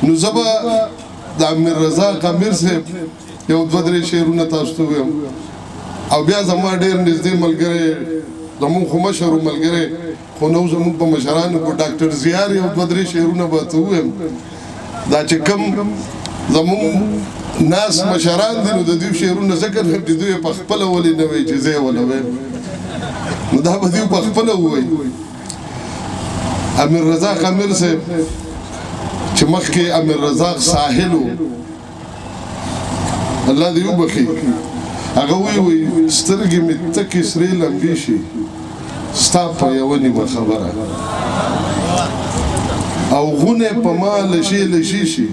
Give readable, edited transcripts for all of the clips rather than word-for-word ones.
نو زبا د امیر رضا امیر صاحب یو دوه درې شعرونه تاسو ته وایم او بیا زما ډېر نږدې ملګری زمونږ خو مشر ملګری خو نو زمونږ په مشرانو کو ډاکټر زیار یو دوه درې شعرونه به ته ووایم دا چې کوم زمونږ ناس مشران دي نو د دوی شعرونه ځکه د دوی په خپله ولې نه وایي چې زه یې ونه وایم نو دا به دوی په خپله ووایي امیر رزاق امیر صاحب چې مخکې امیر رزاق ساحل و الله دې وبخي هغه وی سترګې مې تکې سرې لمبې شي ستا په یوه نیمه خبره او غونې په ما لشي شي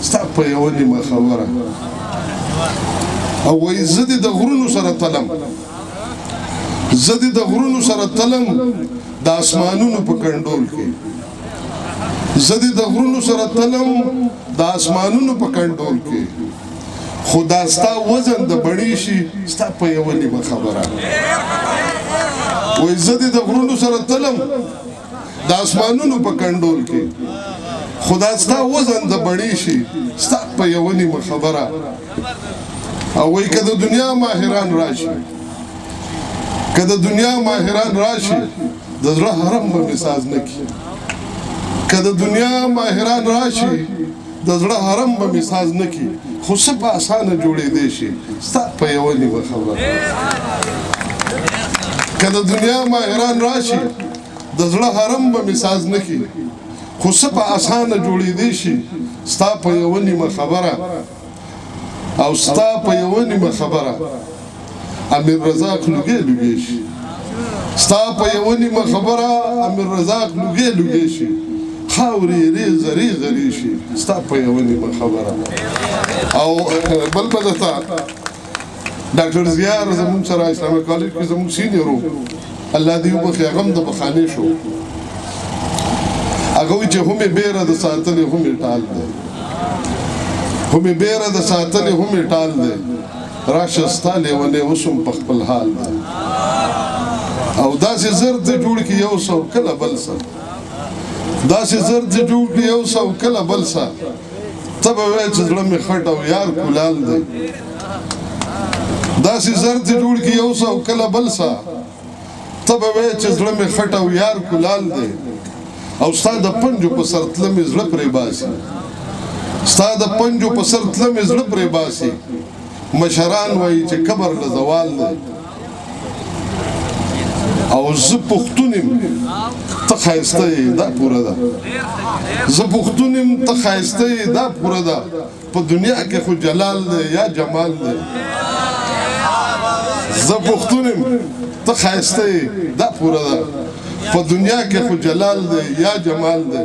ستا په یوه نیمه خبره او وایي زه دې د غرونو سره تلم زه دې د غرونو سره تلم د اسمانونو په کنډول کې زه دې د غرونو سره تلم د اسمانونو په کنډول کې خو دا ستا وزن د بړی شي ستا په یوه نیمه خبره وایي زه دې د غرونو سره تلم د اسمانونو په کنډول کې خو دا ستا وزن د بړی شي ستا په یوه نیمه خبره او وایي که د دنیا ماهران راشي که د دنیا ماهران راشي د زړه حرم به مې ساز نه کړي که د دنیا ماهران راشي د زړه حرم به مې ساز نه کړي خو څه په اسانه جوړېدی شي ستا په یوه نیمه خبره که د دنیا ماهران راشي د زړه حرم به مې ساز نه کړي خو څه په اسانه جوړېدی شي ستا په یوه نیمه خبره او ستا په یوه نیمه خبره امیر رزاق لوګې شي ستا په یوه نیمه خبره امیر رزاق لوګې شي خاورې ریزه شي ستا په یوه نیمه خبره او بل ته ډاکټر زیار زموږ سره اسلامي کالج کې زموږ سینیور و الله دې وبخي هغه هم د بخانې شو هغه وایي چې همې بیره د ساتلې همې ټال دی همې بیره د ساتلې همې ټال دی راشه ستا لیونی اوس هم په خپل حال دی او داسې زر ته جوړ کړي یو سو کله بل څه داسې زر ته جوړ کړي یو سو کله بل څه ته به وایې چې زړه مې خټ او یار کولال دی داسې زر ته جوړ کړي یو سو کله بل څه ته به وایې چې زړه مې خټ او یار کولال دی او ستا د پنجو په سر تله مې زړه پرې باسي ستا د پنجو په سر تله مې زړه پرې باسي مشران وایي چې قبر له زوال دی او زه پښتون یم ته ښایسته یې دا پوره ده زه پښتون یم ته ښایسته یې دا پوره ده په دنیا کې خو جلال دی یا جمال دی زه پښتون یم ته ښایسته یې دا پوره ده په دنیا کې خو جلال دی یا جمال دی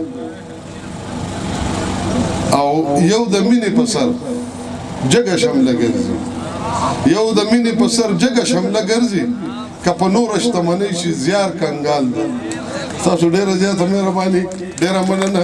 او یو د مینې په سر جګه شمله ګرځي یو د مینې په سر جګه شمله ګرځي که په نوره شتمنۍ شي زیار کنګال دی تاسو ډېره زیاته مهرباني ډېره مننه